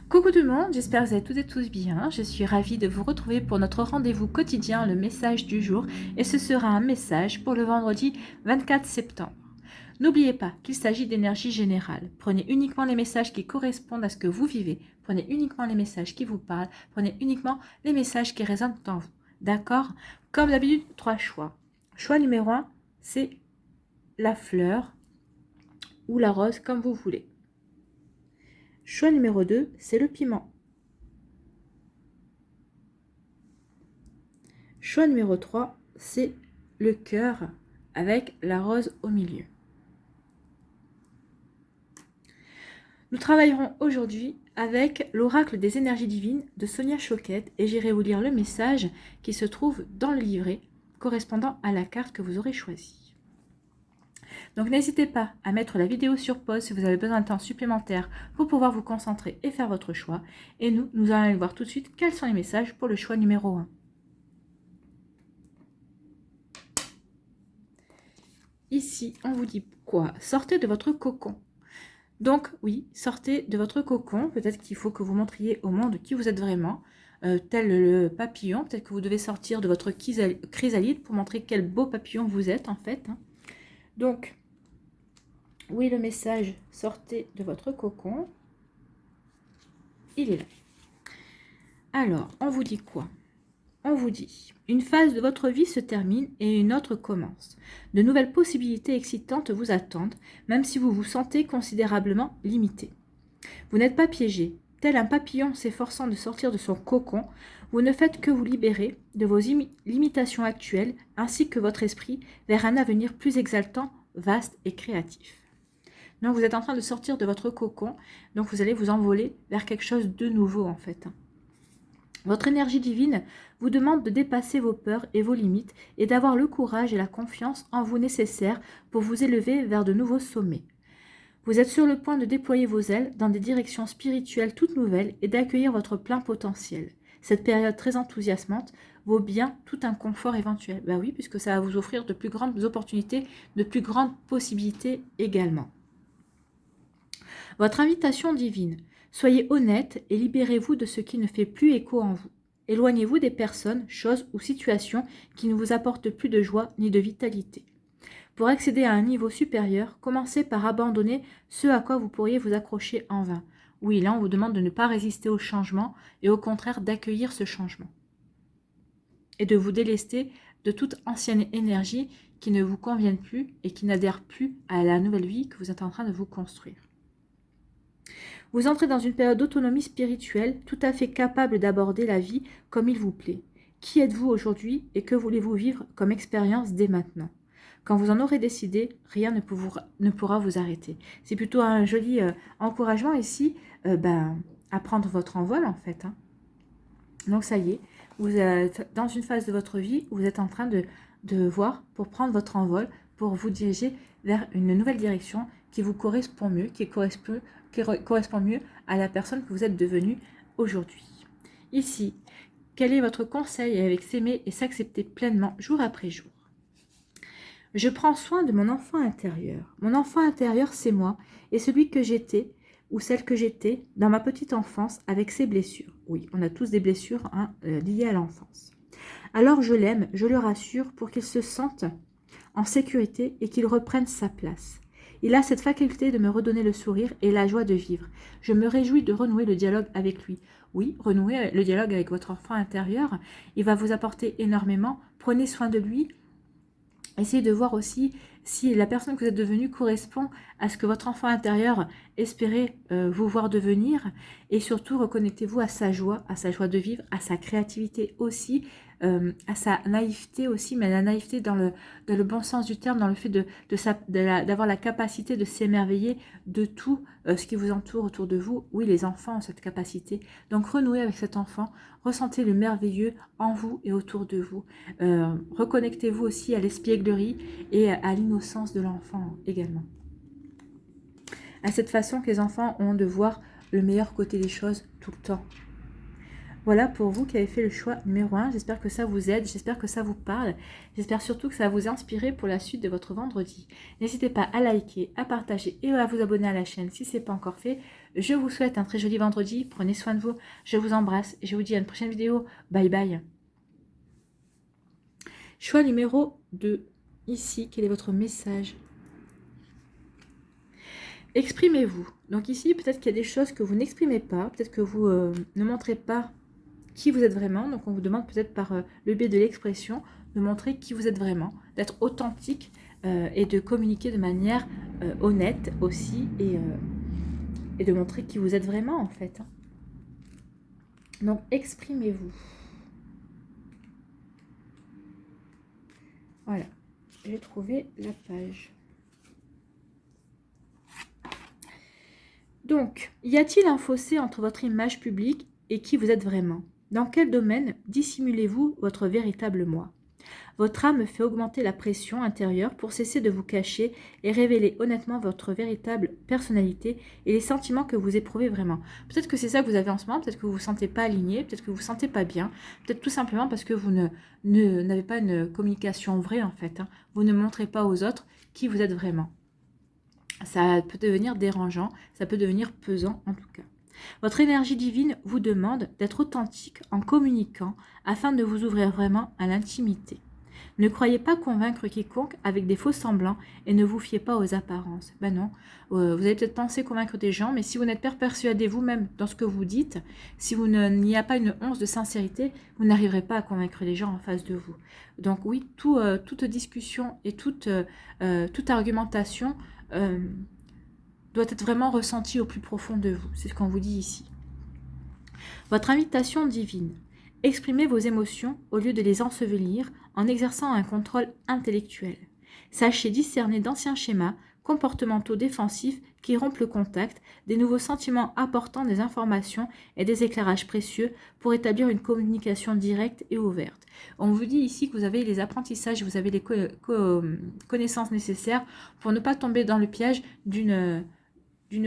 Coucou tout le monde, j'espère que vous allez toutes et tous bien. Je suis ravie de vous retrouver pour notre rendez-vous quotidien, le message du jour. Et ce sera un message pour le vendredi 24 septembre. N'oubliez pas qu'il s'agit d'énergie générale. Prenez uniquement les messages qui correspondent à ce que vous vivez. Prenez uniquement les messages qui vous parlent. Prenez uniquement les messages qui résonnent en vous. D'accord? Comme d'habitude, 3 choix. Choix numéro 1, c'est la fleur ou la rose, comme vous voulez. Choix numéro 2, c'est le piment. Choix numéro 3, c'est le cœur avec la rose au milieu. Nous travaillerons aujourd'hui avec l'oracle des énergies divines de Sonia Choquette et j'irai vous lire le message qui se trouve dans le livret correspondant à la carte que vous aurez choisie. Donc n'hésitez pas à mettre la vidéo sur pause si vous avez besoin de temps supplémentaire pour pouvoir vous concentrer et faire votre choix. Et nous allons aller voir tout de suite quels sont les messages pour le choix numéro 1. Ici, on vous dit quoi? Sortez de votre cocon. Donc oui, sortez de votre cocon. Peut-être qu'il faut que vous montriez au monde qui vous êtes vraiment, tel le papillon. Peut-être que vous devez sortir de votre chrysalide pour montrer quel beau papillon vous êtes en fait. Donc, oui, le message, sortez de votre cocon. Il est là. Alors, on vous dit quoi? On vous dit, une phase de votre vie se termine et une autre commence. De nouvelles possibilités excitantes vous attendent, même si vous vous sentez considérablement limité. Vous n'êtes pas piégé. Tel un papillon s'efforçant de sortir de son cocon, vous ne faites que vous libérer de vos limitations actuelles ainsi que votre esprit vers un avenir plus exaltant, vaste et créatif. Donc vous êtes en train de sortir de votre cocon, donc vous allez vous envoler vers quelque chose de nouveau en fait. Votre énergie divine vous demande de dépasser vos peurs et vos limites et d'avoir le courage et la confiance en vous nécessaires pour vous élever vers de nouveaux sommets. Vous êtes sur le point de déployer vos ailes dans des directions spirituelles toutes nouvelles et d'accueillir votre plein potentiel. Cette période très enthousiasmante vaut bien tout un confort éventuel. Ben oui, puisque ça va vous offrir de plus grandes opportunités, de plus grandes possibilités également. Votre invitation divine. Soyez honnête et libérez-vous de ce qui ne fait plus écho en vous. Éloignez-vous des personnes, choses ou situations qui ne vous apportent plus de joie ni de vitalité. Pour accéder à un niveau supérieur, commencez par abandonner ce à quoi vous pourriez vous accrocher en vain. Oui, là on vous demande de ne pas résister au changement et au contraire d'accueillir ce changement. Et de vous délester de toute ancienne énergie qui ne vous convienne plus et qui n'adhère plus à la nouvelle vie que vous êtes en train de vous construire. Vous entrez dans une période d'autonomie spirituelle, tout à fait capable d'aborder la vie comme il vous plaît. Qui êtes-vous aujourd'hui et que voulez-vous vivre comme expérience dès maintenant? Quand vous en aurez décidé, rien ne pourra vous arrêter. C'est plutôt un joli encouragement ici à prendre votre envol en fait. Donc ça y est, vous êtes dans une phase de votre vie où vous êtes en train de voir pour prendre votre envol, pour vous diriger vers une nouvelle direction qui vous correspond mieux, qui correspond mieux à la personne que vous êtes devenue aujourd'hui. Ici, quel est votre conseil avec s'aimer et s'accepter pleinement jour après jour? Je prends soin de mon enfant intérieur. Mon enfant intérieur, c'est moi et celui que j'étais ou celle que j'étais dans ma petite enfance avec ses blessures. Oui, on a tous des blessures liées à l'enfance. Alors je l'aime, je le rassure pour qu'il se sente en sécurité et qu'il reprenne sa place. Il a cette faculté de me redonner le sourire et la joie de vivre. Je me réjouis de renouer le dialogue avec lui. Oui, renouer le dialogue avec votre enfant intérieur, il va vous apporter énormément. Prenez soin de lui. Essayez de voir aussi si la personne que vous êtes devenue correspond à ce que votre enfant intérieur espérait vous voir devenir. Et surtout, reconnectez-vous à sa joie de vivre, à sa créativité aussi, à sa naïveté aussi, mais la naïveté dans le bon sens du terme, dans le fait d'avoir la capacité de s'émerveiller de tout ce qui vous entoure autour de vous. Oui, les enfants ont cette capacité. Donc, renouez avec cet enfant, ressentez le merveilleux en vous et autour de vous. Reconnectez-vous aussi à l'espièglerie et à l'innocence de l'enfant également. À cette façon que les enfants ont de voir le meilleur côté des choses tout le temps. Voilà pour vous qui avez fait le choix numéro 1. J'espère que ça vous aide, j'espère que ça vous parle. J'espère surtout que ça va vous inspirer pour la suite de votre vendredi. N'hésitez pas à liker, à partager et à vous abonner à la chaîne si ce n'est pas encore fait. Je vous souhaite un très joli vendredi. Prenez soin de vous. Je vous embrasse. Et je vous dis à une prochaine vidéo. Bye bye. Choix numéro 2. Ici, quel est votre message? Exprimez-vous. Donc ici, peut-être qu'il y a des choses que vous n'exprimez pas. Peut-être que vous ne montrez pas qui vous êtes vraiment. Donc on vous demande peut-être par le biais de l'expression de montrer qui vous êtes vraiment, d'être authentique et de communiquer de manière honnête aussi et de montrer qui vous êtes vraiment en fait. Donc exprimez-vous. Voilà, j'ai trouvé la page. Donc, y a-t-il un fossé entre votre image publique et qui vous êtes vraiment? Dans quel domaine dissimulez-vous votre véritable moi? Votre âme fait augmenter la pression intérieure pour cesser de vous cacher et révéler honnêtement votre véritable personnalité et les sentiments que vous éprouvez vraiment. Peut-être que c'est ça que vous avez en ce moment, peut-être que vous ne vous sentez pas aligné, peut-être que vous ne vous sentez pas bien, peut-être tout simplement parce que vous n'avez pas une communication vraie en fait. Vous ne montrez pas aux autres qui vous êtes vraiment. Ça peut devenir dérangeant, ça peut devenir pesant en tout cas. Votre énergie divine vous demande d'être authentique en communiquant afin de vous ouvrir vraiment à l'intimité. Ne croyez pas convaincre quiconque avec des faux semblants et ne vous fiez pas aux apparences. Ben non, vous allez peut-être penser convaincre des gens, mais si vous n'êtes pas persuadé vous-même dans ce que vous dites, si vous n'y a pas une once de sincérité, vous n'arriverez pas à convaincre les gens en face de vous. Donc oui, toute discussion et toute argumentation doit être vraiment ressentie au plus profond de vous. C'est ce qu'on vous dit ici. Votre invitation divine. Exprimez vos émotions au lieu de les ensevelir en exerçant un contrôle intellectuel. Sachez discerner d'anciens schémas comportementaux défensifs qui rompent le contact, des nouveaux sentiments apportant des informations et des éclairages précieux pour établir une communication directe et ouverte. On vous dit ici que vous avez les apprentissages, vous avez les connaissances nécessaires pour ne pas tomber dans le piège d'une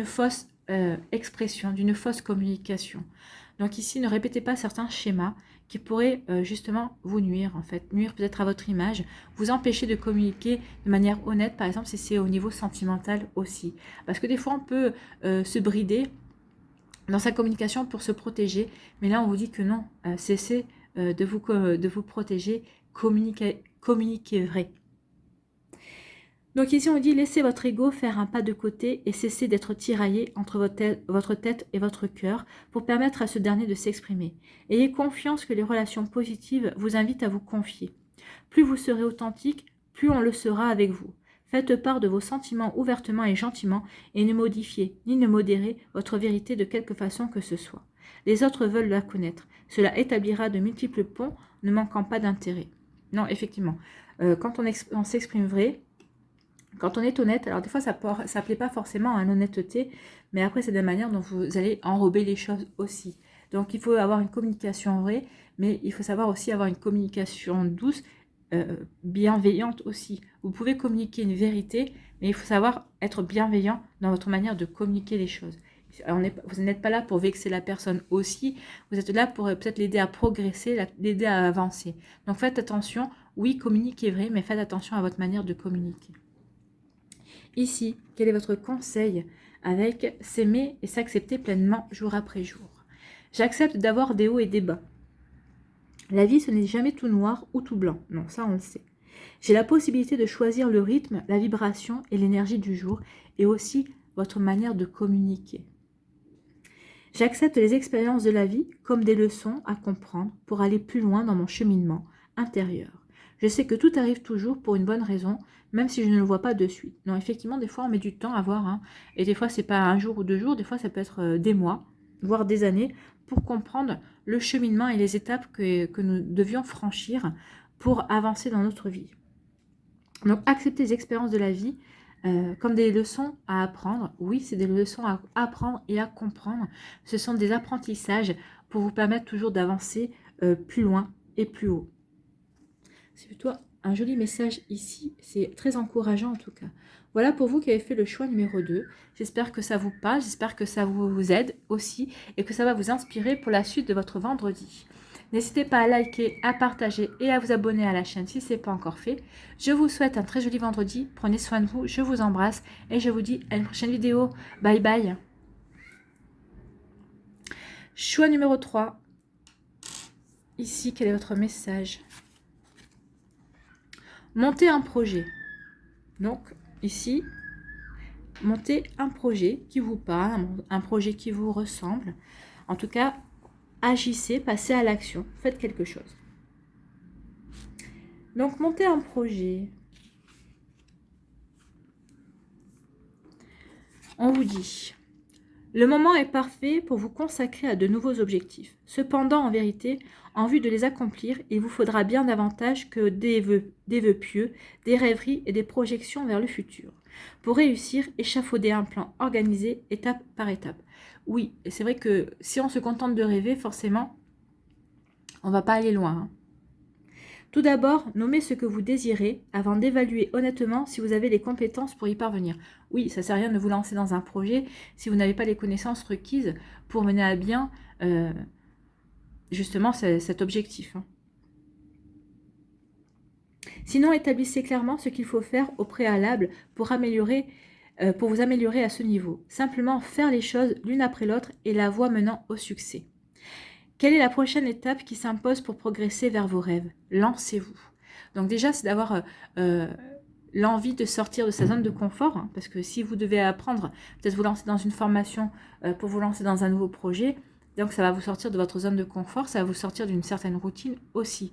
fausse expression, d'une fausse communication. Donc ici, ne répétez pas certains schémas qui pourraient justement vous nuire, en fait, nuire peut-être à votre image, vous empêcher de communiquer de manière honnête, par exemple, si c'est au niveau sentimental aussi. Parce que des fois, on peut se brider dans sa communication pour se protéger, mais là, on vous dit que non, cessez de vous protéger, communiquez vrai. Donc ici, on dit, laissez votre ego faire un pas de côté et cessez d'être tiraillé entre votre tête et votre cœur pour permettre à ce dernier de s'exprimer. Ayez confiance que les relations positives vous invitent à vous confier. Plus vous serez authentique, plus on le sera avec vous. Faites part de vos sentiments ouvertement et gentiment et ne modifiez ni ne modérez votre vérité de quelque façon que ce soit. Les autres veulent la connaître. Cela établira de multiples ponts ne manquant pas d'intérêt. Non, effectivement, quand on s'exprime vrai, quand on est honnête, alors des fois ça ne plaît pas forcément à l'honnêteté, mais après c'est de la manière dont vous allez enrober les choses aussi. Donc il faut avoir une communication vraie, mais il faut savoir aussi avoir une communication douce, bienveillante aussi. Vous pouvez communiquer une vérité, mais il faut savoir être bienveillant dans votre manière de communiquer les choses. Vous n'êtes pas là pour vexer la personne aussi, vous êtes là pour peut-être l'aider à progresser, l'aider à avancer. Donc faites attention, oui, communiquez vrai, mais faites attention à votre manière de communiquer. Ici, quel est votre conseil avec s'aimer et s'accepter pleinement jour après jour? J'accepte d'avoir des hauts et des bas. La vie, ce n'est jamais tout noir ou tout blanc. Non, ça on le sait. J'ai la possibilité de choisir le rythme, la vibration et l'énergie du jour et aussi votre manière de communiquer. J'accepte les expériences de la vie comme des leçons à comprendre pour aller plus loin dans mon cheminement intérieur. Je sais que tout arrive toujours pour une bonne raison, même si je ne le vois pas de suite. Non, effectivement, des fois, on met du temps à voir. Et des fois, c'est pas un jour ou 2 jours. Des fois, ça peut être des mois, voire des années, pour comprendre le cheminement et les étapes que nous devions franchir pour avancer dans notre vie. Donc, accepter les expériences de la vie comme des leçons à apprendre. Oui, c'est des leçons à apprendre et à comprendre. Ce sont des apprentissages pour vous permettre toujours d'avancer plus loin et plus haut. C'est plutôt un joli message ici, c'est très encourageant en tout cas. Voilà pour vous qui avez fait le choix numéro 2. J'espère que ça vous parle, j'espère que ça vous aide aussi et que ça va vous inspirer pour la suite de votre vendredi. N'hésitez pas à liker, à partager et à vous abonner à la chaîne si ce n'est pas encore fait. Je vous souhaite un très joli vendredi, prenez soin de vous, je vous embrasse et je vous dis à une prochaine vidéo. Bye bye. Choix numéro 3. Ici, quel est votre message? Montez un projet. Donc, ici, montez un projet qui vous parle, un projet qui vous ressemble. En tout cas, agissez, passez à l'action, faites quelque chose. Donc, montez un projet. On vous dit, le moment est parfait pour vous consacrer à de nouveaux objectifs. Cependant, en vérité, en vue de les accomplir, il vous faudra bien davantage que des vœux pieux, des rêveries et des projections vers le futur. Pour réussir, échafauder un plan organisé étape par étape. Oui, et c'est vrai que si on se contente de rêver, forcément, on ne va pas aller loin. Hein. Tout d'abord, nommez ce que vous désirez avant d'évaluer honnêtement si vous avez les compétences pour y parvenir. Oui, ça ne sert à rien de vous lancer dans un projet si vous n'avez pas les connaissances requises pour mener à bien justement cet objectif. Hein. Sinon, établissez clairement ce qu'il faut faire au préalable pour vous améliorer à ce niveau. Simplement faire les choses l'une après l'autre est la voie menant au succès. Quelle est la prochaine étape qui s'impose pour progresser vers vos rêves? Lancez-vous. Donc déjà, c'est d'avoir l'envie de sortir de sa zone de confort, hein, parce que si vous devez apprendre, peut-être vous lancer dans une formation pour vous lancer dans un nouveau projet, donc ça va vous sortir de votre zone de confort, ça va vous sortir d'une certaine routine aussi.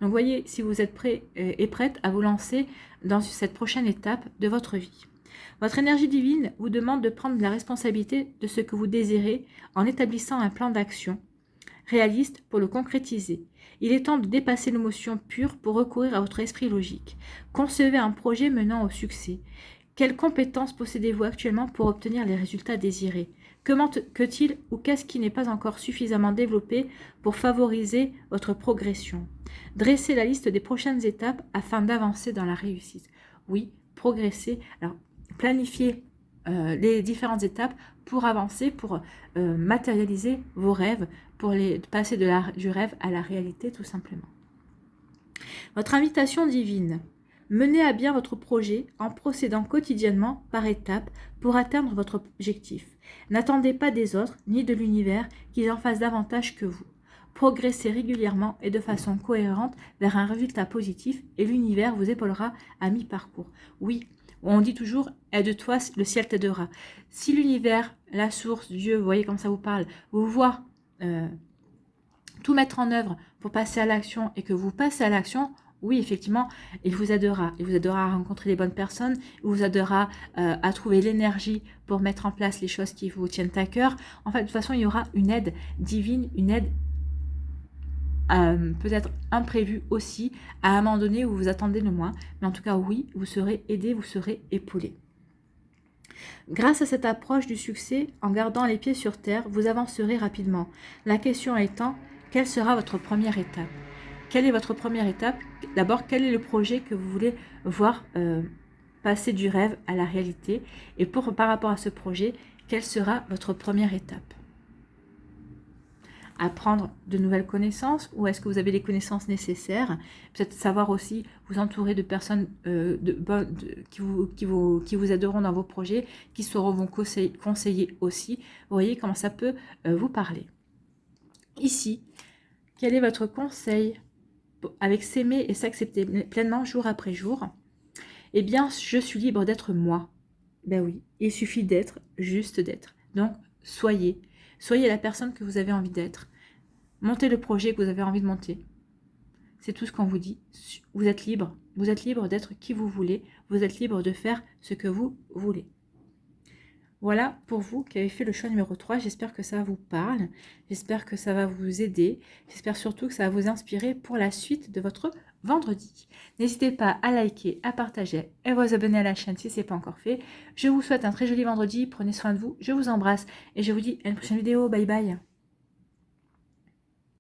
Donc voyez, si vous êtes prêt et prête à vous lancer dans cette prochaine étape de votre vie. Votre énergie divine vous demande de prendre la responsabilité de ce que vous désirez en établissant un plan d'action réaliste pour le concrétiser. Il est temps de dépasser l'émotion pure pour recourir à votre esprit logique. Concevez un projet menant au succès. Quelles compétences possédez-vous actuellement pour obtenir les résultats désirés? Que-t-il ou qu'est-ce qui n'est pas encore suffisamment développé pour favoriser votre progression? Dressez la liste des prochaines étapes afin d'avancer dans la réussite. Oui, progresser. Alors, planifiez les différentes étapes pour avancer, pour matérialiser vos rêves, pour passer du rêve à la réalité tout simplement. Votre invitation divine. Menez à bien votre projet en procédant quotidiennement par étapes pour atteindre votre objectif. N'attendez pas des autres ni de l'univers qu'ils en fassent davantage que vous. Progressez régulièrement et de façon cohérente vers un résultat positif et l'univers vous épaulera à mi-parcours. Oui, on dit toujours, aide-toi, le ciel t'aidera. Si l'univers, la source, Dieu, vous voyez comme ça vous parle, vous voit tout mettre en œuvre pour passer à l'action et que vous passez à l'action, oui, effectivement, il vous aidera. Il vous aidera à rencontrer les bonnes personnes, il vous aidera à trouver l'énergie pour mettre en place les choses qui vous tiennent à cœur. En fait, de toute façon, il y aura une aide divine, une aide peut-être imprévu aussi, à un moment donné où vous attendez le moins. Mais en tout cas, oui, vous serez aidé, vous serez épaulé. Grâce à cette approche du succès, en gardant les pieds sur terre, vous avancerez rapidement. La question étant, quelle sera votre première étape? Quelle est votre première étape? D'abord, quel est le projet que vous voulez voir passer du rêve à la réalité? Et par rapport à ce projet, quelle sera votre première étape? Apprendre de nouvelles connaissances ou est-ce que vous avez les connaissances nécessaires? Peut-être savoir aussi vous entourer de personnes qui vous aideront dans vos projets, qui sauront vous conseiller aussi. Vous voyez comment ça peut vous parler. Ici, quel est votre conseil avec s'aimer et s'accepter pleinement jour après jour? Eh bien, je suis libre d'être moi. Ben oui, il suffit d'être, juste d'être. Donc, soyez la personne que vous avez envie d'être. Montez le projet que vous avez envie de monter. C'est tout ce qu'on vous dit. Vous êtes libre. Vous êtes libre d'être qui vous voulez. Vous êtes libre de faire ce que vous voulez. Voilà pour vous qui avez fait le choix numéro 3. J'espère que ça vous parle. J'espère que ça va vous aider. J'espère surtout que ça va vous inspirer pour la suite de votre vendredi. N'hésitez pas à liker, à partager et à vous abonner à la chaîne si ce n'est pas encore fait. Je vous souhaite un très joli vendredi. Prenez soin de vous. Je vous embrasse et je vous dis à une prochaine vidéo. Bye bye.